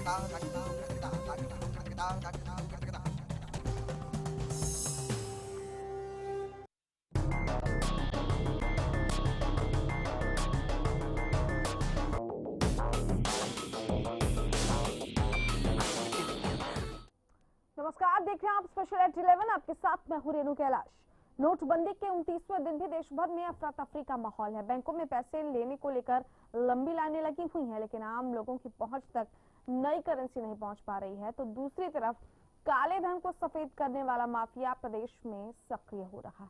नमस्कार, देख रहे हैं आप स्पेशल एट 11। आपके साथ मैं हूं रेणु कैलाश। नोटबंदी के 29वें दिन भी देश भर में अफरा तफरी का माहौल है। बैंकों में पैसे लेने को लेकर लंबी लाइनें लगी हुई हैं, लेकिन आम लोगों की पहुंच तक नई करेंसी नहीं पहुंच पा रही है। तो दूसरी तरफ काले धन को सफेद करने वाला माफिया प्रदेश में सक्रिय हो रहा है।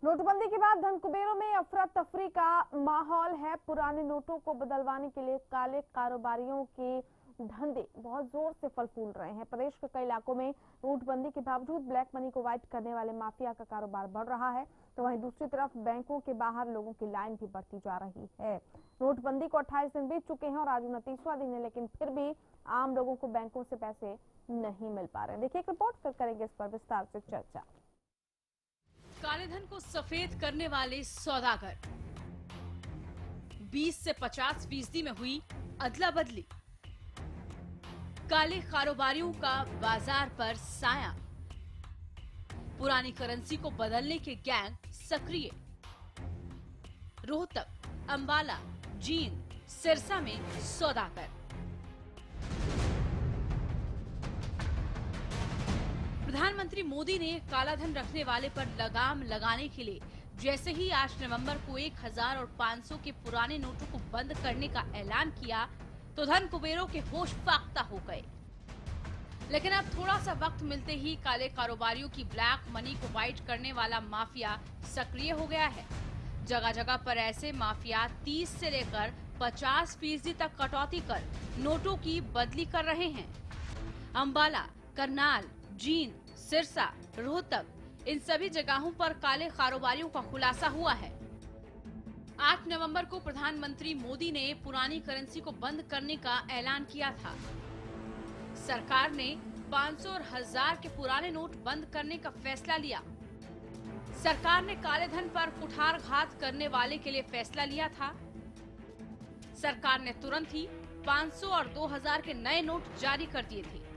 नोटबंदी के बाद धन कुबेरों में अफरा तफरी का माहौल है। पुराने नोटों को बदलवाने के लिए काले कारोबारियों के धंधे बहुत जोर से फल फूल रहे हैं। प्रदेश के कई इलाकों में नोटबंदी के बावजूद ब्लैक मनी को व्हाइट करने वाले माफिया का कारोबार बढ़ रहा है, तो वहीं दूसरी तरफ बैंकों के बाहर लोगों की लाइन भी बढ़ती जा रही है। नोटबंदी को 28 दिन बीत चुके हैं और आज 29वां दिन है, लेकिन फिर भी आम लोगों को बैंकों से पैसे नहीं मिल पा रहे। देखिए एक रिपोर्ट, फिर करेंगे इस पर विस्तार से चर्चा। काले धन को सफेद करने वाले सौदागर, 20 से 50% में हुई अदला बदली। काले कारोबारियों का बाजार पर साया, पुरानी करेंसी को बदलने के गैंग सक्रिय। रोहतक, अंबाला, जींद, सिरसा में सौदागर। प्रधानमंत्री मोदी ने काला धन रखने वाले पर लगाम लगाने के लिए जैसे ही 8 नवंबर को 1000 और 500 के पुराने नोटों को बंद करने का ऐलान किया, तो धन कुबेरों के होश फाख्ता हो गए। लेकिन अब थोड़ा सा वक्त मिलते ही काले कारोबारियों की ब्लैक मनी को व्हाइट करने वाला माफिया सक्रिय हो गया है। जगह जगह पर ऐसे माफिया 30 से लेकर 50% तक कटौती कर नोटों की बदली कर रहे हैं। अंबाला, करनाल, जींद, सिरसा, रोहतक, इन सभी जगहों पर काले कारोबारियों का खुलासा हुआ है। 8 नवंबर को प्रधानमंत्री मोदी ने पुरानी करेंसी को बंद करने का ऐलान किया था। सरकार ने 500 और 1000 के पुराने नोट बंद करने का फैसला लिया। सरकार ने काले धन पर कुठारघात करने वाले के लिए फैसला लिया था। सरकार ने तुरंत ही 500 और 2000 के नए नोट जारी कर दिए थे।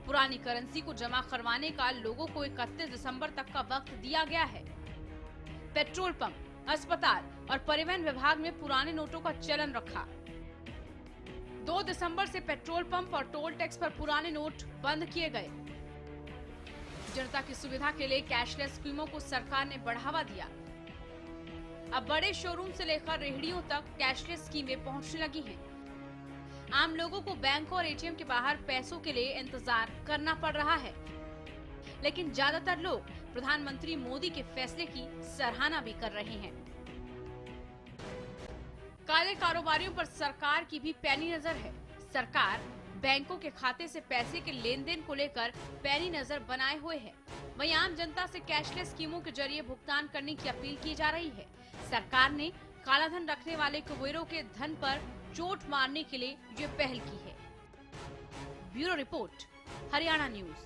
पुरानी करेंसी को जमा करवाने का लोगों को 31 दिसंबर तक का वक्त दिया गया है। पेट्रोल पंप, अस्पताल और परिवहन विभाग ने पुराने नोटों का चलन रखा। 2 दिसंबर से पेट्रोल पंप और टोल टैक्स पर पुराने नोट बंद किए गए। जनता की सुविधा के लिए कैशलेस स्कीमों को सरकार ने बढ़ावा दिया। अब बड़े शोरूम से लेकर रेहड़ियों तक कैशलेस स्कीमें पहुंचने लगी हैं। आम लोगों को बैंकों और एटीएम के बाहर पैसों के लिए इंतजार करना पड़ रहा है, लेकिन ज्यादातर लोग प्रधानमंत्री मोदी के फैसले की सराहना भी कर रहे हैं। काले कारोबारियों पर सरकार की भी पैनी नजर है। सरकार बैंकों के खाते से पैसे के लेन देन को लेकर पैनी नजर बनाए हुए है। वहीं आम जनता से कैशलेस स्कीमों के जरिए भुगतान करने की अपील की जा रही है। सरकार ने काला धन रखने वाले कुबेरों के धन पर चोट मारने के लिए ये पहल की है। Bureau report, Haryana news.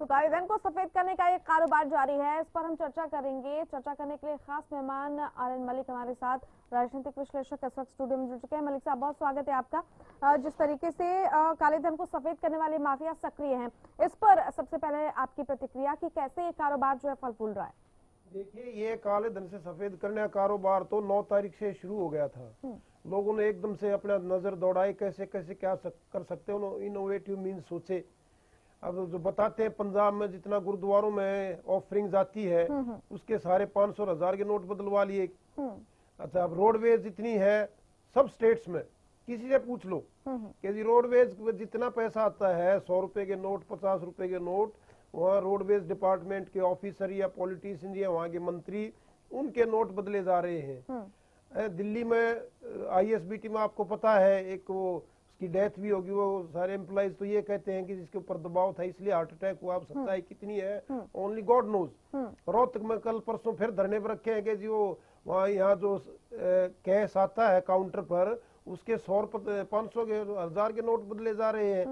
तो काले धन को सफेद करने का एक कारोबार जारी है, इस पर हम चर्चा करेंगे। चर्चा करने के लिए खास मेहमान आर.एन. मलिक हमारे साथ, राजनीतिक विश्लेषक इस वक्त स्टूडियो में जुड़ चुके हैं। मलिक साहब, बहुत स्वागत है आपका। जिस तरीके से काले धन को सफेद करने वाले माफिया सक्रिय हैं, इस पर सबसे पहले आपकी प्रतिक्रिया कि कैसे ये कारोबार जो है फल फूल रहा है। देखिए, ये काले धन से सफेद करने का कारोबार तो 9 तारीख से शुरू हो गया था। लोगों ने एकदम से अपना नजर दौड़ाई, कैसे कैसे क्या कर सकते हैं, इनोवेटिव मीन्स सोचे। अब जो बताते हैं पंजाब में जितना गुरुद्वारों में ऑफरिंग आती है, उसके सारे 500 और 1000 के नोट बदलवा लिए। अच्छा, अब रोडवेज जितनी है सब स्टेट्स में, किसी से पूछ लो कि जी रोडवेज जितना पैसा आता है, 100 रुपए के नोट, 50 रुपए के नोट, वहाँ रोडवेज डिपार्टमेंट के ऑफिसर या पॉलिटिशियन या वहाँ के मंत्री, उनके नोट बदले जा रहे हैं। दिल्ली में आईएसबीटी में आपको पता है, एक वो उसकी डेथ भी होगी, वो सारे एम्प्लॉइज तो ये कहते हैं कि जिसके ऊपर दबाव था इसलिए हार्ट अटैक हुआ। अब सच्चाई कितनी है ओनली गॉड नोज। रोहतक में कल परसों फिर धरने पर रखे हैं कि जी वो वहाँ यहाँ जो कैश आता है काउंटर पर, उसके 100 रुपए 500 के 1000 के नोट बदले जा रहे हैं।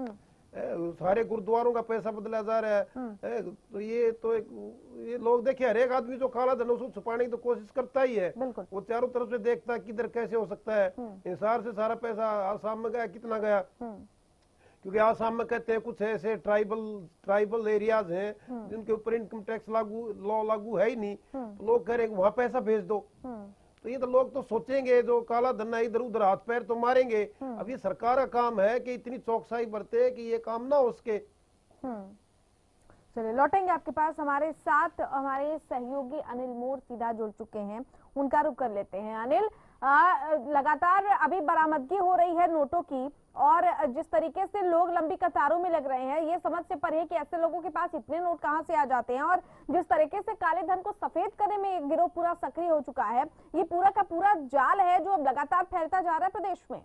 सारे गुरुद्वारों का पैसा बदला जा रहा है। तो ये लोग देखिए, हर एक आदमी जो काला धन उसको छुपाने की तो कोशिश करता ही है। वो चारों तरफ से देखता है किधर कैसे हो सकता है। हिसार से सारा पैसा आसाम में गया, कितना गया, क्योंकि आसाम में कहते हैं कुछ ऐसे ट्राइबल एरियाज हैं जिनके ऊपर इनकम टैक्स लॉ लागू है ही नहीं, तो लोग कह रहे हैं वहां पैसा भेज दो। तो ये तो लोग तो सोचेंगे, जो काला धन है इधर उधर हाथ पैर तो मारेंगे। अब ये सरकार का काम है कि इतनी चौकसाई बरते कि ये काम ना हो सके। चलिए, लौटेंगे आपके पास। हमारे साथ हमारे सहयोगी अनिल मोर सीधा जुड़ चुके हैं, उनका रुख कर लेते हैं। अनिल, लगातार अभी बरामदगी हो रही है नोटों की, और जिस तरीके से लोग लंबी कतारों में लग रहे हैं, ये समझ से परे कि ऐसे लोगों के पास इतने नोट कहां से आ जाते हैं, और जिस तरीके से काले धन को सफेद करने में गिरोह पूरा सक्रिय हो चुका है, ये पूरा का पूरा जाल है जो अब लगातार फैलता जा रहा है प्रदेश में।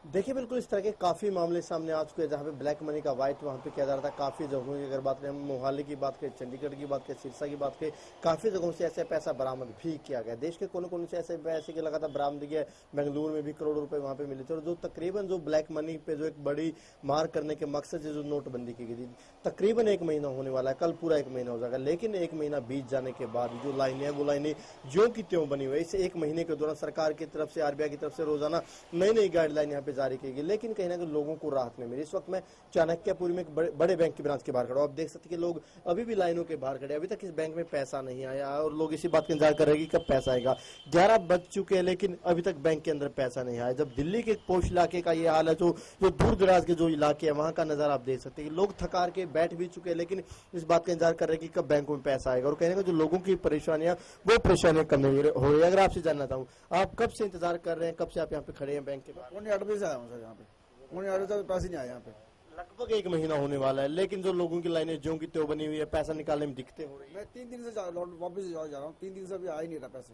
देखिए, बिल्कुल इस तरह के काफ़ी मामले सामने आ चुके हैं जहाँ पे ब्लैक मनी का वाइट वहाँ पे किया जा रहा था। काफ़ी जगहों की अगर बात करें, हम मोहाली की बात करें, चंडीगढ़ की बात करें, सिरसा की बात करें, काफ़ी जगहों से ऐसे पैसा बरामद भी किया गया। देश के कोने कोने से ऐसे पैसे की लगातार बरामदगी है। बेंगलुरु में भी करोड़ों रुपए वहाँ पे मिले थे। और जो तकरीबन जो ब्लैक मनी पे जो एक बड़ी मार करने के मकसद से जो नोटबंदी की गई थी, तकरीबन 1 महीना होने वाला है, कल पूरा 1 महीना हो जाएगा। लेकिन 1 महीना बीत जाने के बाद जो लाइनें हैं वो लाइनें ज्यों की त्यों बनी हुई है। इस 1 महीने के दौरान सरकार की तरफ से, RBI की तरफ से रोजाना नई नई गाइडलाइन यहाँ पे जारी की गई, लेकिन कहीं ना कहीं लोगों को राहत नहीं मिली। इस वक्त मैं चाणक्यपुरी में एक बड़े बैंक की ब्रांच के बाहर खड़ा हूं। आप देख सकते हैं कि लोग अभी भी लाइनों के बाहर खड़े, अभी तक इस बैंक में पैसा नहीं आया और लोग इसी बात का इंतजार कर रहे हैं कि कब पैसा आएगा। 11 बज चुके हैं लेकिन अभी तक बैंक के अंदर पैसा नहीं आया। जब दिल्ली के पोश इलाके का ये हाल है, जो दूर दराज के जो इलाके हैं वहां का नजारा आप देख सकते हैं कि लोग थकार के बैठ भी चुके हैं, लेकिन इस बात का इंतजार कर रहे हैं कि कब बैंकों में पैसा आएगा। और कहने का जो लोगों की परेशानियां, वो परेशानियां कम नहीं हो रही है। अगर आपसे जानना चाहूँ, आप कब से इंतजार कर रहे हैं, कब से आप यहाँ पे खड़े हैं बैंक के पास? 8 बजे से आया हूँ सर, यहाँ पे पैसे नहीं आए यहाँ पे। लगभग 1 महीना होने वाला है, लेकिन जो लोगों की लाइनें ज्यों की त्यों बनी हुई है, पैसा निकालने में दिक्कतें हो रही है। मैं 3 दिन से वापस जा रहा हूँ, 3 दिन से अभी आ ही नहीं रहा पैसे।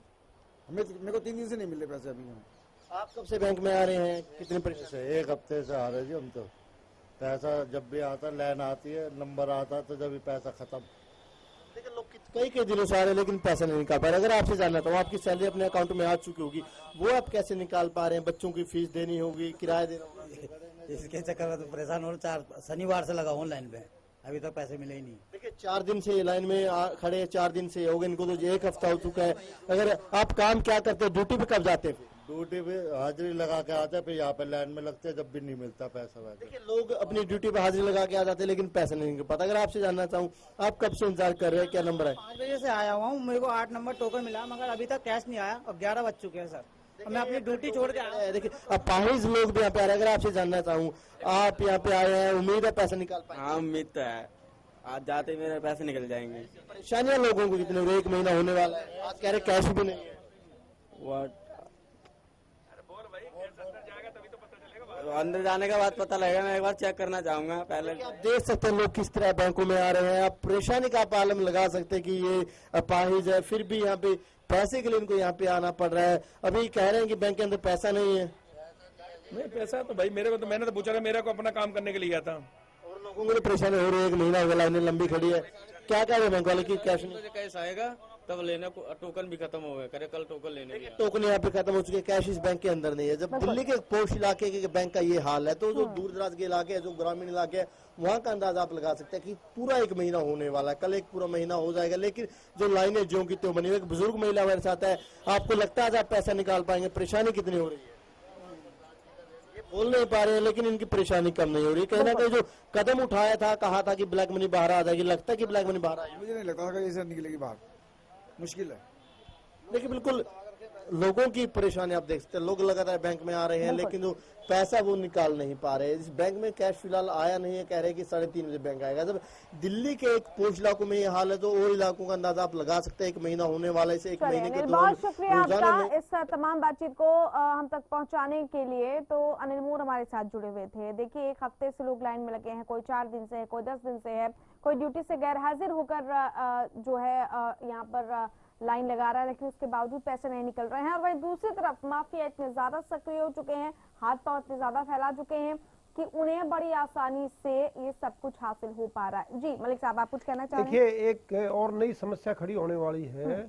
मेरे को 3 दिन से नहीं मिल रहे पैसे अभी। आप कब से बैंक में आ रहे हैं, कितने परेशान से? 1 हफ्ते से आ रहे जी हम तो। पैसा जब भी आता, लाइन आती है, नंबर आता तो जब भी पैसा खत्म। लेकिन लोग कई दिनों से आ रहे हैं लेकिन पैसा नहीं निकाल पा रहे। अगर आपसे जानना तो आपकी सैलरी अपने अकाउंट में आ चुकी होगी, वो आप कैसे निकाल पा रहे हैं? बच्चों की फीस देनी होगी, किराया देना होगा। इसके चक्कर में तो परेशान हो रहे। 4 शनिवार से लगा हूँ लाइन पे, अभी तक पैसे मिले ही नहीं। देखिए, 4 दिन से लाइन में खड़े, 4 दिन से हो गए इनको, तो 1 हफ्ता हो चुका है। अगर आप काम क्या करते हैं, ड्यूटी पे कब जाते हैं? ड्यूटी पे हाजिरी लगा के आते हैं, फिर यहाँ पे लाइन में लगते हैं, जब भी नहीं मिलता पैसा। देखिए, लोग अपनी ड्यूटी पे हाजिरी लगा के आ जाते हैं लेकिन पैसा नहीं निकल पाता। अगर आपसे जानना चाहूँ, आप कब से इंतजार कर रहे हैं, क्या नंबर है? 5 बजे से आया हुआ हूँ, मेरे को 8 नंबर टोकन मिला, मगर अभी तक कैश नहीं आया और 11 बज चुके हैं सर। मैं अपनी ड्यूटी छोड़ के आया। देखिए, अब पाहिज लोग भी यहाँ पे आ रहे हैं। अगर आपसे जानना चाहूँ, आप यहाँ पे आए हैं, उम्मीद है पैसा निकाल पाए? हाँ, उम्मीद तो है, आज जाते ही मेरे पैसे निकल जाएंगे। परेशानियां लोगों को कितने, 1 महीना होने वाला है, आज कह रहे कैश भी नहीं है। अंदर जाने के बाद पता लगेगा, मैं एक बार चेक करना चाहूंगा पहले। आप देख सकते हैं लोग किस तरह बैंकों में आ रहे हैं। आप परेशानी का आप आलम लगा सकते हैं कि ये अपाहिज है, फिर भी यहाँ पे पैसे के लिए इनको यहाँ पे आना पड़ रहा है। अभी कह रहे हैं कि बैंक के अंदर पैसा नहीं है। नहीं, पैसा तो भाई मेरे को तो, मैंने तो पूछा था, मेरे को अपना काम करने के लिए गया था। और लोगों को परेशानी हो रही है, 1 महीना हो गया, लाइनें लंबी खड़ी है। क्या कह रहे हैं बैंक वाले की कैश नहीं? कैश आएगा तब लेना, टोकन भी खत्म हो गए, करे कल टोकन लेने गया। टोकन यहाँ पे खत्म हो चुके हैं, कैश इस बैंक के अंदर नहीं है। जब दिल्ली के पोश इलाके के बैंक का ये हाल है, तो जो दूर दराज के इलाके है, जो ग्रामीण इलाके है, वहाँ का अंदाजा आप लगा सकते हैं कि पूरा 1 महीना होने वाला है। कल एक पूरा महीना हो जाएगा, लेकिन जो लाइनें ज्यों की त्यों बनी हुई। एक बुजुर्ग महिला हमारे साथ है, आपको लगता है आज आप पैसा निकाल पाएंगे? परेशानी कितनी हो रही है? ये बोल नहीं पा रहे हैं, लेकिन इनकी परेशानी कम नहीं हो रही। कहीं ना कहीं जो कदम उठाया था, कहा था कि ब्लैक मनी बाहर आ जाएगी, लगता है कि ब्लैक मनी बाहर आएगी? मुझे नहीं लगता था कि ऐसे निकलेगी बाहर, मुश्किल है। देखिए, बिल्कुल लोगों की परेशानी आप देख सकते हैं। लोग लगातार बैंक में आ रहे हैं लेकिन जो पैसा वो निकाल नहीं पा रहे। इस बैंक में कैश फिलहाल आया नहीं है, कह रहे हैं कि 3:30 बजे बैंक आएगा। जब दिल्ली के एक पोश इलाकों में ये हाल है, तो और इलाकों का अंदाजा आप लगा सकते हैं। 1 महीना होने वाला है, इसे 1 महीने के बहुत शुक्रिया आपका इस तमाम बातचीत को हम तक पहुंचाने के लिए। तो अनिल मोर हमारे साथ जुड़े हुए थे। देखिए, 1 हफ्ते से लोग लाइन में लगे हैं, कोई 4 दिन से है, कोई 10 दिन से है, कोई ड्यूटी से गैर हाजिर होकर जो है यहाँ पर लाइन लगा रहा है, लेकिन उसके बावजूद पैसे नहीं निकल रहे हैं। और वहीं दूसरी तरफ माफिया इतने ज्यादा सक्रिय हो चुके हैं, हाथ पांव इतने ज्यादा फैला चुके हैं कि उन्हें बड़ी आसानी से ये सब कुछ हासिल हो पा रहा है। जी मलिक साहब, आप कुछ कहना चाह रहे हैं? देखिए, एक और नई समस्या खड़ी होने वाली है।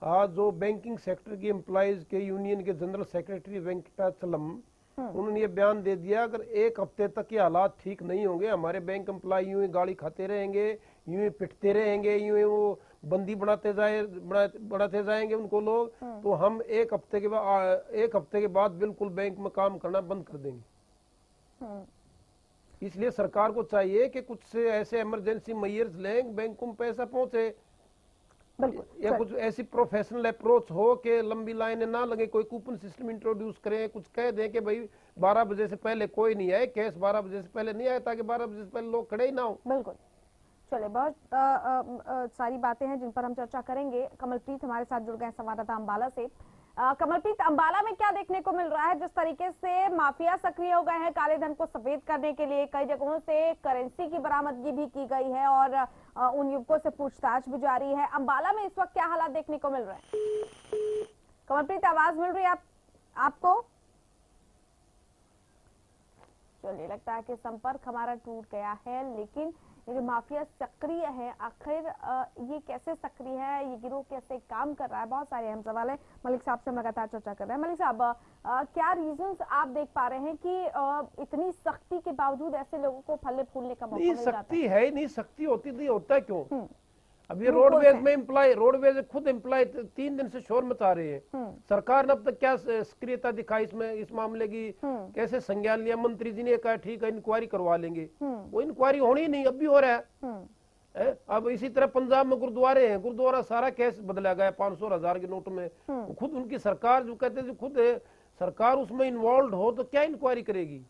आज जो बैंकिंग सेक्टर की एम्प्लॉयज के यूनियन के जनरल सेक्रेटरी वेंकटाचलम, उन्होंने ये बयान दे दिया, अगर एक हफ्ते तक ये हालात ठीक नहीं होंगे, हमारे बैंक एम्प्लॉय यूं ही गाली खाते रहेंगे, यूं ही पिटते रहेंगे, यूं ही वो बंदी बढ़ाते जाएंगे उनको लोग, तो हम एक हफ्ते के बाद बिल्कुल बैंक में काम करना बंद कर देंगे। इसलिए सरकार को चाहिए कि कुछ से ऐसे इमरजेंसी मेजर्स लें, बैंकों में पैसा पहुंचे, या कुछ ऐसी प्रोफेशनल अप्रोच हो कि लंबी लाइनें ना लगे, कोई कूपन सिस्टम इंट्रोड्यूस करें, कुछ कह दें कि भाई 12 बजे से पहले कोई नहीं आए, कैश 12 बजे से पहले नहीं आए, ताकि 12 बजे से पहले लोग खड़े ही ना हो। बिल्कुल। चलिए, बहुत सारी बातें हैं जिन पर हम चर्चा करेंगे। कमलप्रीत हमारे साथ जुड़ गए संवाददाता अंबाला से। कमलप्रीत, अंबाला में क्या देखने को मिल रहा है? जिस तरीके से माफिया सक्रिय हो गए हैं काले धन को सफेद करने के लिए, कई जगहों से करेंसी की बरामदगी भी की गई है और उन युवकों से पूछताछ भी जारी है। अंबाला में इस वक्त क्या हालात देखने को मिल रहे हैं? कमलप्रीत, आवाज मिल रही है आपको? चलिए, लगता है कि संपर्क हमारा टूट गया है। लेकिन ये जो माफिया सक्रिय है, आखिर ये कैसे सक्रिय है, ये गिरोह कैसे काम कर रहा है, बहुत सारे अहम सवाल है। मलिक साहब से हम लगातार चर्चा कर रहे हैं। मलिक साहब, क्या रीजंस आप देख पा रहे हैं कि इतनी सख्ती के बावजूद ऐसे लोगों को फलने फूलने का मौका मिल जाता है? सख्ती है ही नहीं, सख्ती होती नहीं, होता क्यों? अब ये रोडवेज में रोडवेज खुद एम्प्लॉय 3 दिन से शोर मचा रहे हैं। सरकार ने अब तक क्या सक्रियता दिखाई इसमें, इस मामले की कैसे संज्ञान लिया? मंत्री जी ने कहा ठीक है इंक्वायरी करवा लेंगे, वो इंक्वायरी होनी नहीं, अब भी हो रहा है। अब इसी तरह पंजाब में गुरुद्वारे हैं, गुरुद्वारा सारा केस बदला गया 500,000 के नोट में। खुद उनकी सरकार जो कहते हैं, खुद सरकार उसमें इन्वॉल्व हो तो क्या इंक्वायरी करेगी?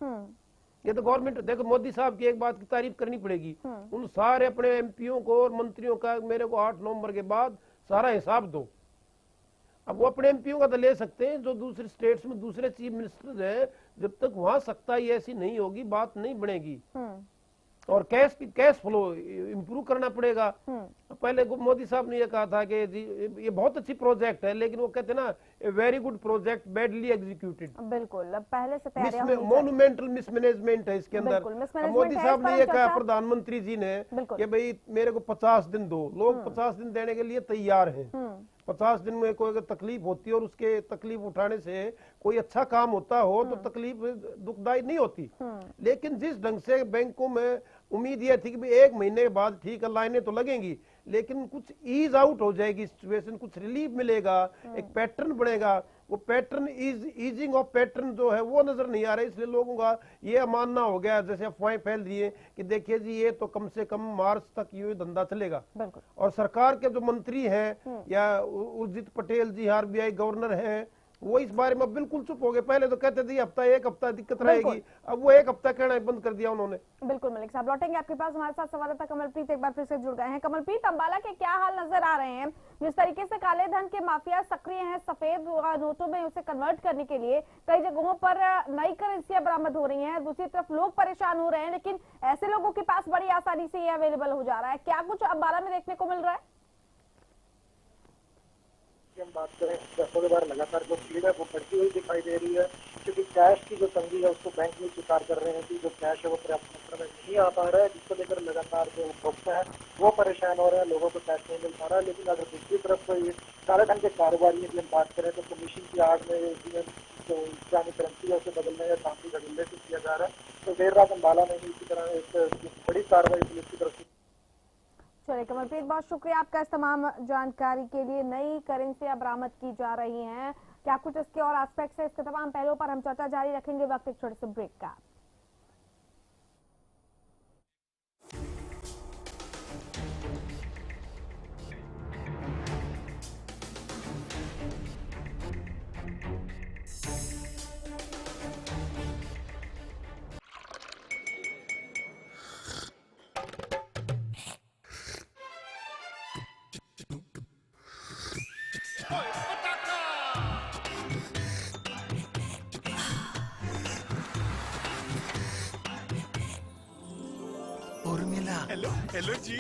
ये तो गवर्नमेंट, देखो मोदी साहब की एक बात की तारीफ करनी पड़ेगी, उन सारे अपने एमपीओ को और मंत्रियों का मेरे को 8 नवंबर के बाद सारा हिसाब दो। अब वो अपने एमपीओ का तो ले सकते हैं, जो दूसरे स्टेट्स में दूसरे चीफ मिनिस्टर हैं, जब तक वहां सख्ताई ऐसी नहीं होगी बात नहीं बनेगी। और कैश फ्लो इम्प्रूव करना पड़ेगा। पहले मोदी साहब ने ये कहा था कि जी ये बहुत अच्छी प्रोजेक्ट है, लेकिन वो कहते ना a very good project badly executed. बिल्कुल, पहले से तैयारी मोन्यूमेंटल मिसमैनेजमेंट है इसके अंदर। मोदी साहब ने ये कहा, प्रधानमंत्री जी ने, कि भाई मेरे को 50 दिन दो, लोग 50 दिन देने के लिए तैयार हैं। 50 दिन में कोई अगर तकलीफ होती है और उसके तकलीफ उठाने से कोई अच्छा काम होता हो तो तकलीफ दुखदायी नहीं होती। लेकिन जिस ढंग से बैंकों में उम्मीद यह थी कि 1 महीने के बाद ठीक है लाइनें तो लगेंगी, लेकिन कुछ ईज आउट हो जाएगी सिचुएशन, कुछ रिलीफ मिलेगा, एक पैटर्न बनेगा, वो पैटर्न ईजिंग ऑफ पैटर्न जो है वो नजर नहीं आ रहा है। इसलिए लोगों का ये मानना हो गया, जैसे अफवाहें फैल रही है कि देखिए जी ये तो कम से कम मार्च तक ये धंधा चलेगा। और सरकार के जो मंत्री हैं या उर्जित पटेल जी आरबीआई गवर्नर हैं, वो इस बारे में बिल्कुल चुप हो गए। पहले तो कहते थे एक हफ्ता दिक्कत रहेगी, अब वो 1 हफ्ता कहना बंद कर दिया उन्होंने। बिल्कुल मलिक साहब, लौटेंगे आपके पास। हमारे साथ संवाददाता कमलप्रीत एक बार फिर से जुड़ गए हैं। कमलप्रीत, अंबाला के क्या हाल नजर आ रहे हैं? जिस तरीके से काले धन के माफिया सक्रिय हैं, सफेद नोटों में उसे कन्वर्ट करने के लिए कई जगहों पर नई करेंसियां बरामद हो रही हैं, दूसरी तरफ लोग परेशान हो रहे हैं, लेकिन ऐसे लोगों के पास बड़ी आसानी से ये अवेलेबल हो जा रहा है। क्या कुछ अंबाला में देखने को मिल रहा है? हम बात करें, पैसों के बारे लगातार जो भीड़ है वो बढ़ती हुई दिखाई दे रही है, क्योंकि कैश की जो तंगी है उसको बैंक में स्वीकार कर रहे हैं कि जो कैश है वो पर्याप्त मात्रा में नहीं आ पा रहा है, जिसको लेकर लगातार जो उपभोक्ता है वो परेशान हो रहे हैं, लोगों को कैश नहीं मिल पा रहा है। लेकिन अगर दूसरी तरफ ये काले धन के कारोबारियों की हम बात करें तो कमीशन की आड़ में जो इस्लामी करेंसी है उसे बदलने या चांदी बदलने से किया जा रहा है। तो देर रात अंबाला में भी इसी तरह एक बड़ी कार्रवाई पुलिस की तरफ से। चलिए कमलप्रीत, बहुत शुक्रिया आपका इस तमाम जानकारी के लिए। नई करेंसियां बरामद की जा रही हैं, क्या कुछ इसके और एस्पेक्ट्स है, इसके तमाम पहलुओं पर हम चर्चा जारी रखेंगे वक्त एक छोटे से ब्रेक का। उर्मिला, हेलो हेलो जी,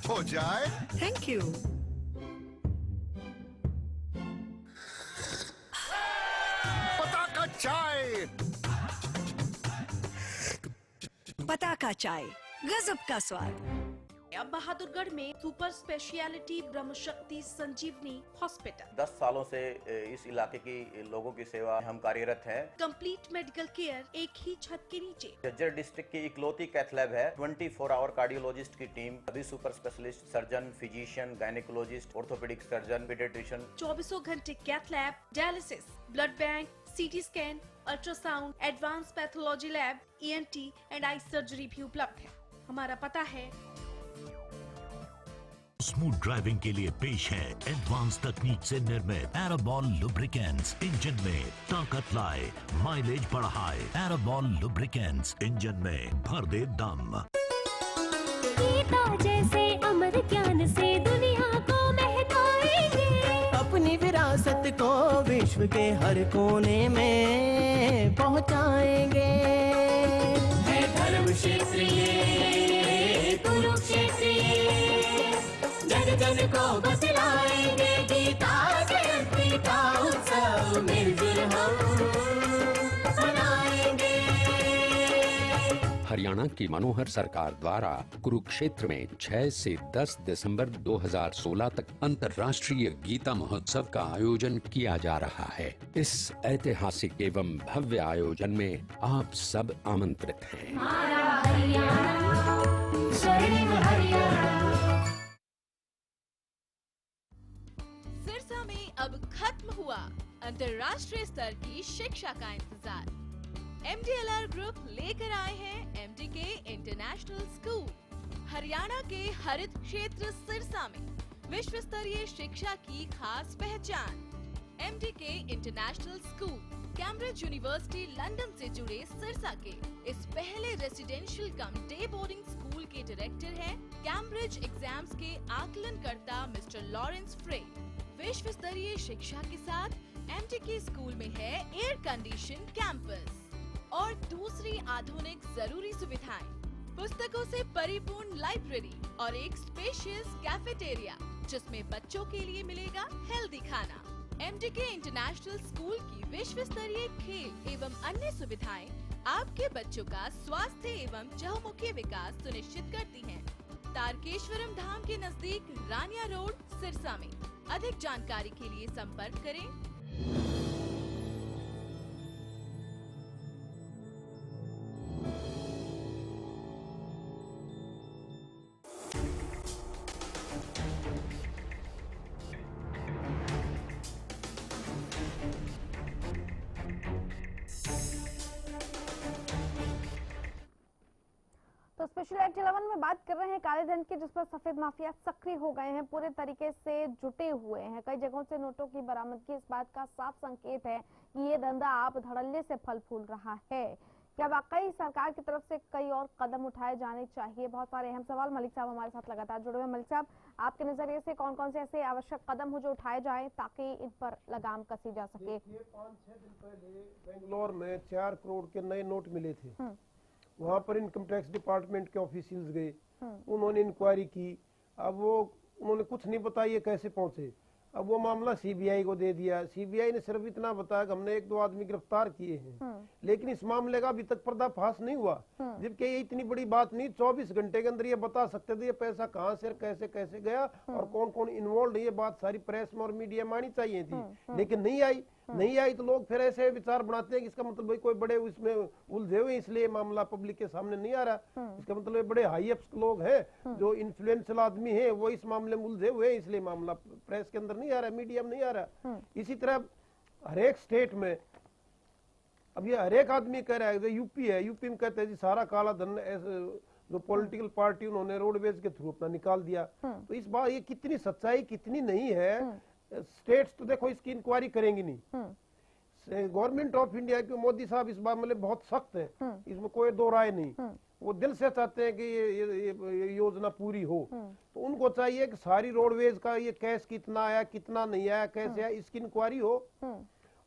हो जाए। Thank you. पताका चाय, पताका चाय, गजब का स्वाद। गया बहादुरगढ़ में सुपर स्पेशलिटी ब्रह्म शक्ति संजीवनी हॉस्पिटल। 10 सालों से इस इलाके की लोगों की सेवा हम कार्यरत हैं। कंप्लीट मेडिकल केयर एक ही छत के नीचे। झज्जर डिस्ट्रिक्ट की इकलौती कैथ लैब है। 24 आवर कार्डियोलॉजिस्ट की टीम, सभी super specialist, surgeon, physician, gynaecologist, orthopaedic surgeon, paediatrician. 24 घंटे cath lab, dialysis, blood bank, CT scan, ultrasound, advance pathology lab, ENT and eye surgery भी उपलब्ध है। हमारा पता है। स्मूथ ड्राइविंग के लिए पेश है एडवांस तकनीक से निर्मित एराबॉल लुब्रिकेंट्स। इंजन में ताकत लाए, माइलेज बढ़ाए। एराबॉल लुब्रिकेंट्स, इंजन में भर दे दम। गीता जैसे अमर ज्ञान से दुनिया को महकाएंगे, अपनी विरासत को विश्व के हर कोने में पहुंचाएंगे। है धर्म क्षेत्र ये, कुरुक्षेत्र ये, जन जन को बतलाएंगे गीता जयंती का उत्सव मिलजुल हम मनाएंगे। हरियाणा की मनोहर सरकार द्वारा कुरुक्षेत्र में 6 से 10 दिसंबर 2016 तक अंतर्राष्ट्रीय गीता महोत्सव का आयोजन किया जा रहा है। इस ऐतिहासिक एवं भव्य आयोजन में आप सब आमंत्रित हैं। सिरसा में अब खत्म हुआ अंतर्राष्ट्रीय स्तर की शिक्षा का इंतजार। MDLR ग्रुप लेकर आए हैं MDK इंटरनेशनल स्कूल। हरियाणा के हरित क्षेत्र सिरसा में विश्व स्तरीय शिक्षा की खास पहचान। MDK international school Cambridge university London से जुड़े सिरसा के इस पहले रेसिडेंशियल कम डे बोर्डिंग स्कूल के डायरेक्टर हैं कैम्ब्रिज एग्जाम्स के आकलनकर्ता मिस्टर लॉरेंस फ्रे। विश्व स्तरीय शिक्षा के साथ MDK स्कूल में है एयर कंडीशन कैंपस और दूसरी आधुनिक जरूरी सुविधाएं, पुस्तकों से परिपूर्ण लाइब्रेरी और एक स्पेशियस कैफेटेरिया जिसमें बच्चों के लिए मिलेगा हेल्दी खाना। MDK इंटरनेशनल स्कूल की विश्व स्तरीय खेल एवं अन्य सुविधाएं आपके बच्चों का स्वास्थ्य एवं चहुमुखी विकास सुनिश्चित करती हैं। तारकेश्वरम धाम के नजदीक रानिया रोड सिरसा में। अधिक जानकारी के लिए संपर्क करें। तो स्पेशल एक्ट 11 में बात कर रहे हैं काले धन की, जिस पर सफेद माफिया सक्रिय हो गए हैं, पूरे तरीके से जुटे हुए हैं। कई जगहों से नोटों की बरामदगी इस बात का साफ संकेत है कि ये धंधा आप धड़ल्ले से फल फूल रहा है। क्या वाकई सरकार की तरफ से कई और कदम उठाए जाने चाहिए? बहुत सारे अहम सवाल। मलिक साहब हमारे साथ लगातार जुड़े हुए। मलिक साहब, आपके नजरिए से कौन कौन से ऐसे आवश्यक कदम हो जो उठाए जाए ताकि इन पर लगाम कसी जा सके? 5-6 दिन पहले बेंगलोर में 4 करोड़ के नए नोट मिले थे। वहाँ पर इनकम टैक्स डिपार्टमेंट के ऑफिशियल्स गए, उन्होंने इंक्वायरी की। अब वो उन्होंने कुछ नहीं बताया कैसे पहुंचे। अब वो मामला CBI को दे दिया। CBI ने सिर्फ इतना बताया कि हमने 1-2 आदमी गिरफ्तार किए हैं, लेकिन इस मामले का अभी तक पर्दाफाश नहीं हुआ। जबकि ये इतनी बड़ी बात नहीं, 24 घंटे के अंदर ये बता सकते थे ये पैसा कहाँ से कैसे कैसे गया और कौन कौन इन्वॉल्व है। ये बात सारी प्रेस में और मीडिया में आनी चाहिए थी, लेकिन नहीं आई। तो लोग फिर ऐसे विचार बनाते हैं कि इसका मतलब भाई कोई बड़े उसमें उलझे हुए इसलिए मामला पब्लिक के सामने नहीं आ रहा। इसका मतलब बड़े हाई अप्स लोग हैं जो इन्फ्लुएंशियल आदमी है, वो इस मामले में उलझे हुए हैं, इसलिए मामला प्रेस के अंदर नहीं आ रहा, मीडिया में नहीं आ रहा। इसी तरह हर एक स्टेट में अब ये हर एक आदमी कह रहा है। यूपी है, यूपी में कहते हैं जी सारा काला धन जो पॉलिटिकल पार्टी उन्होंने रोडवेज के थ्रू अपना निकाल दिया। तो इस बात ये कितनी सच्चाई कितनी नहीं है, स्टेट्स तो देखो इसकी इंक्वायरी करेंगी नहीं। गवर्नमेंट ऑफ इंडिया के मोदी साहब इस बात में बहुत सख्त है, इसमें कोई दो राय नहीं। वो दिल से चाहते हैं कि ये योजना पूरी हो। तो उनको चाहिए कि सारी रोडवेज का ये कैश कितना आया कितना नहीं आया कैसे आया इसकी इंक्वायरी हो।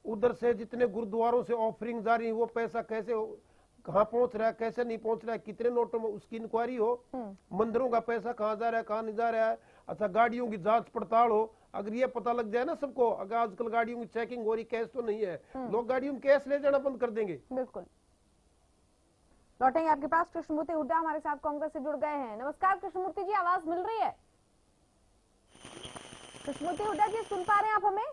उधर से जितने गुरुद्वारों से ऑफरिंग जा रही है वो पैसा कैसे कहाँ पहुंच रहा है कैसे नहीं पहुंच रहा है कितने नोटों में उसकी इंक्वायरी हो। मंदिरों का पैसा कहाँ जा रहा है कहाँ नहीं जा रहा है। अच्छा गाड़ियों की जांच पड़ताल हो। अगर ये पता लग जाए ना सबको, अगर आजकल गाड़ियों की चेकिंग हो रही कैश तो नहीं है, लोग गाड़ियों में कैश ले जाना बंद कर देंगे। बिल्कुल। लौटेंगे आपके पास। कृष्णमूर्ति हुड्डा हमारे साथ कांग्रेस से जुड़ गए हैं। नमस्कार कृष्णमूर्ति जी, आवाज मिल रही है? कृष्णमूर्ति हुड्डा जी, सुन पा रहे हैं आप हमें?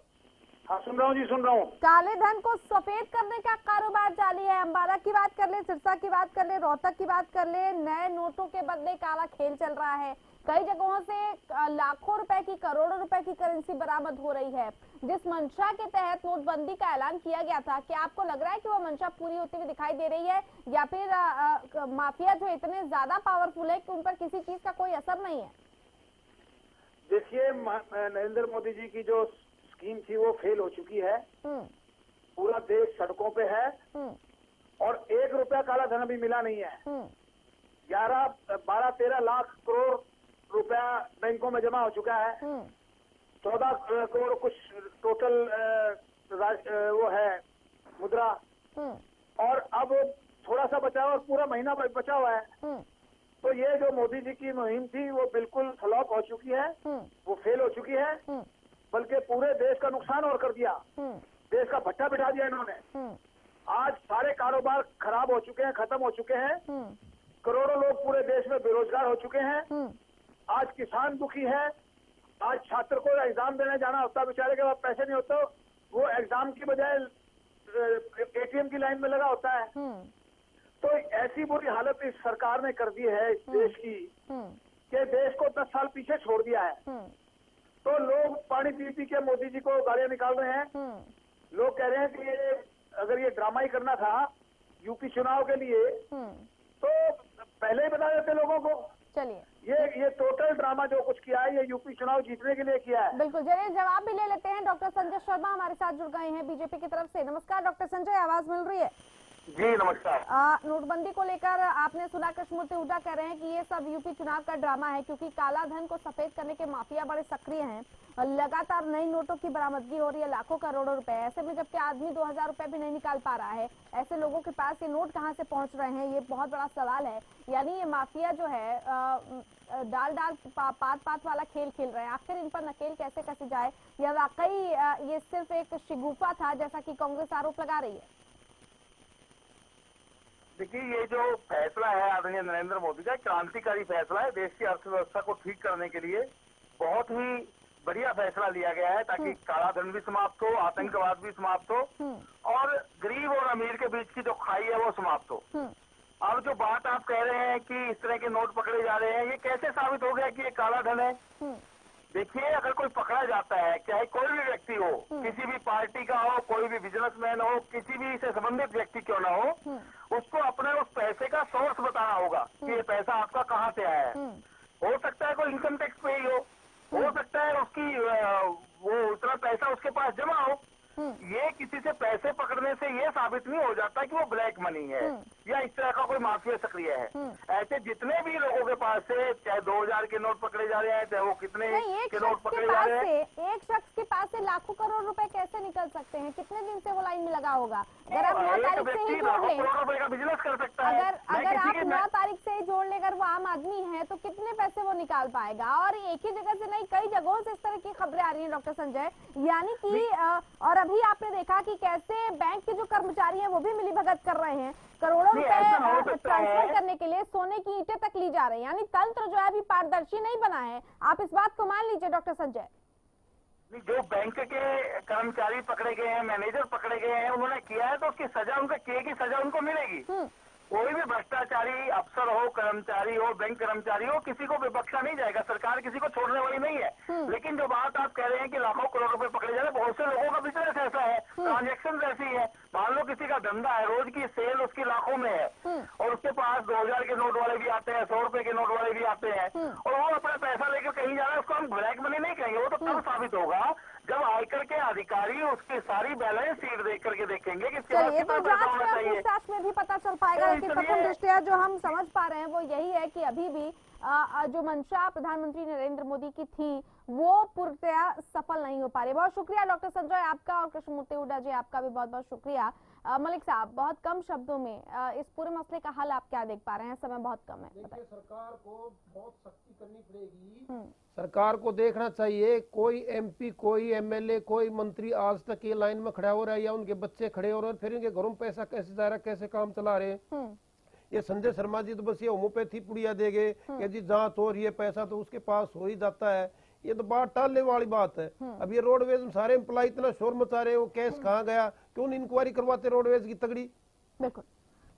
हाँ सुन रहा हूँ जी, सुन रहा हूँ। काले धन को सफेद करने का कारोबार जारी है। अंबाला की बात कर ले, सिरसा की बात कर ले, रोहतक की बात कर ले, नए नोटों के बदले काला खेल चल रहा है। कई जगहों से लाखों रुपए की, करोड़ों रुपए की करेंसी बरामद हो रही है। जिस मंशा के तहत नोटबंदी का ऐलान किया गया था, क्या आपको लग रहा है कि वो मंशा पूरी होती हुई दिखाई दे रही है, या फिर माफिया जो इतने ज्यादा पावरफुल है कि उन पर किसी चीज का कोई असर नहीं है? देखिए, नरेंद्र मोदी जी की जो स्कीम थी वो फेल हो चुकी है। पूरा देश सड़कों पे है और 1 रुपया काला धन अभी मिला नहीं है। 12-13 लाख करोड़ रुपया बैंकों में जमा हो चुका है। 14 करोड़ कुछ टोटल वो है मुद्रा, और अब थोड़ा सा बचा हुआ, पूरा महीना बचा हुआ है। तो ये जो मोदी जी की मुहिम थी वो बिल्कुल फ्लॉप हो चुकी है, वो फेल हो चुकी है, बल्कि पूरे देश का नुकसान और कर दिया। देश का भट्टा बिठा दिया इन्होंने। आज सारे कारोबार खराब हो चुके हैं, खत्म हो चुके हैं। करोड़ों लोग पूरे देश में बेरोजगार हो चुके हैं। आज किसान दुखी है। आज छात्र को एग्जाम देने जाना होता, बेचारे के पास पैसे नहीं होते, वो एग्जाम की बजाय एटीएम की लाइन में लगा होता है। तो ऐसी बुरी हालत इस सरकार ने कर दी है इस देश की कि देश को 10 साल पीछे छोड़ दिया है। तो लोग पानी पी पी के मोदी जी को गालियां निकाल रहे हैं। लोग कह रहे हैं कि ये अगर ये ड्रामा ही करना था यूपी चुनाव के लिए तो पहले ही बता देते लोगों को। चलिए, ये टोटल ड्रामा जो कुछ किया है ये यूपी चुनाव जीतने के लिए किया है। बिल्कुल, चलिए जवाब भी ले लेते हैं। डॉक्टर संजय शर्मा हमारे साथ जुड़ गए हैं बीजेपी की तरफ से। नमस्कार डॉक्टर संजय, आवाज मिल रही है? जी नमस्कार। नोटबंदी को लेकर आपने सुना, कृष्णमूर्ति हुड्डा कह रहे हैं कि ये सब यूपी चुनाव का ड्रामा है, क्योंकि काला धन को सफेद करने के माफिया बड़े सक्रिय हैं। लगातार नई नोटों की बरामदगी हो रही है, लाखों करोड़ों रुपए। ऐसे में जबकि आदमी 2000 रुपए भी नहीं निकाल पा रहा है, ऐसे लोगों के पास ये नोट कहाँ से पहुंच रहे हैं, ये बहुत बड़ा सवाल है। यानी ये माफिया जो है पात वाला खेल खेल रहे हैं। आखिर इन पर नकेल कैसे कसी जाए, या वाकई ये सिर्फ एक शिगुफा था जैसा कि कांग्रेस आरोप लगा रही है? देखिए, ये जो फैसला है आदरणीय नरेंद्र मोदी का, क्रांतिकारी फैसला है। देश की अर्थव्यवस्था को ठीक करने के लिए बहुत ही बढ़िया फैसला लिया गया है, ताकि काला धन भी समाप्त हो, आतंकवाद भी समाप्त हो, और गरीब और अमीर के बीच की जो खाई है वो समाप्त हो। अब जो बात आप कह रहे हैं कि इस तरह के नोट पकड़े जा रहे हैं, ये कैसे साबित हो गया कि ये काला धन है? देखिए, अगर कोई पकड़ा जाता है, चाहे कोई भी व्यक्ति हो, किसी भी पार्टी का हो, कोई भी बिजनेसमैन हो, किसी भी से संबंधित व्यक्ति क्यों ना हो, उसको अपने उस पैसे का सोर्स बताना होगा कि ये पैसा आपका कहाँ से आया है। हो सकता है कोई इनकम टैक्स पे ही हो सकता है उसकी वो उतना पैसा उसके पास जमा हो। ये किसी से पैसे पकड़ने से ये साबित नहीं हो जाता कि वो ब्लैक मनी है या इस तरह का कोई माफिया सक्रिय है। ऐसे जितने भी लोगों के पास से, चाहे 2000 के नोट पकड़े जा रहे हैं, चाहे वो कितने के नोट पकड़े जा रहे हैं, एक शख्स के पास से लाखों करोड़ रुपए कैसे निकल सकते हैं? कितने दिन से वो लाइन में लगा होगा? अगर आप 9 तारीख से ही जोड़ लें, करोड़ रुपए का बिजनेस कर सकता है। अगर आप 9 तारीख से ही जोड़ ले, अगर वो आम आदमी है तो कितने पैसे वो निकाल पाएगा? और एक ही जगह से नहीं, कई जगहों से इस तरह की खबरें आ रही हैं डॉक्टर संजय। यानी कि और अभी आपने देखा कि कैसे बैंक के जो कर्मचारी हैं वो भी मिलीभगत कर रहे हैं, करोड़ों रुपए ट्रांसफर करने के लिए सोने की ईंटें तक ली जा रही है। यानी तंत्र जो है अभी पारदर्शी नहीं बना है। आप इस बात को मान लीजिए डॉक्टर संजय। जो बैंक के कर्मचारी पकड़े गए हैं, मैनेजर पकड़े गए हैं, उन्होंने किया है तो उसकी सजा, उनके किए की सजा उनको मिलेगी। कोई भी भ्रष्टाचारी अफसर हो, कर्मचारी हो, बैंक कर्मचारी हो, किसी को भी बख्शा नहीं जाएगा। सरकार किसी को छोड़ने वाली नहीं है। लेकिन जो बात आप कह रहे हैं कि लाखों करोड़ रुपए पकड़े जा रहे हैं, बहुत से लोगों का बिजनेस ऐसा है, ट्रांजेक्शन ऐसी है। मान लो किसी का धंधा है, रोज की सेल उसकी लाखों में है, और उसके पास 2000 के नोट वाले भी आते हैं, 100 रुपए के नोट वाले भी आते हैं, और वो अपना पैसा लेकर कहीं जा रहा है। उसको हम ब्लैक मनी नहीं कहेंगे। वो तो तब साबित होगा जब आयकर के अधिकारी उसकी सारी बैलेंस शीट देख करके देखेंगे कि पूछताछ में भी पता चल पाएगा। लेकिन प्रथम दृष्टया जो हम समझ पा रहे हैं वो यही है कि अभी भी जो मंशा प्रधानमंत्री नरेंद्र मोदी की थी वो पूर्णतया सफल नहीं हो पा रही। बहुत शुक्रिया डॉक्टर संजय आपका, और कृष्णमूर्ति हुड्डा जी आपका भी बहुत बहुत शुक्रिया। मलिक साहब, बहुत कम शब्दों में इस पूरे मसले का हल आप क्या देख पा रहे हैं? समय बहुत कम है। देखिए, सरकार को बहुत सख्ती करनी पड़ेगी। सरकार को देखना चाहिए, कोई एमपी, कोई एमएलए, कोई मंत्री आज तक ये लाइन में खड़ा हो रहा है या उनके बच्चे खड़े हो रहे हैं, फिर इनके घरों में पैसा कैसे जा रहा है, कैसे काम चला रहे हैं, ये संजय शर्मा जी तो बस ये होम्योपैथी पुड़िया देंगे कि जी जांच हो रही है, पैसा तो उसके पास हो ही जाता है। ये तो बात टालने वाली बात है। अब ये रोडवेज में सारे एम्प्लॉय इतना शोर मचा रहे, वो केस कहाँ गया, क्यों नहीं इंक्वायरी करवाते रोडवेज की तगड़ी। बिल्कुल।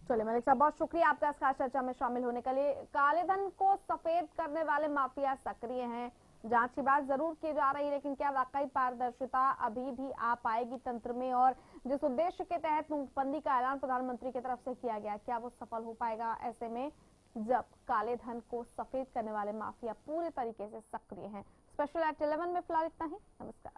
चलिए मलिक साहब, बहुत शुक्रिया आपका इस खास चर्चा में शामिल होने के लिए। काले धन को सफेद करने वाले माफिया सक्रिय हैं, जांच की बात जरूर की जा रही है, लेकिन क्या वाकई पारदर्शिता अभी भी आ पाएगी तंत्र में, और जिस उद्देश्य के तहत नोटबंदी का ऐलान प्रधानमंत्री की तरफ से किया गया, क्या वो सफल हो पाएगा ऐसे में जब काले धन को सफेद करने वाले माफिया पूरे तरीके से सक्रिय हैं। स्पेशल एट 11 में फिलहाल इतना ही। नमस्कार।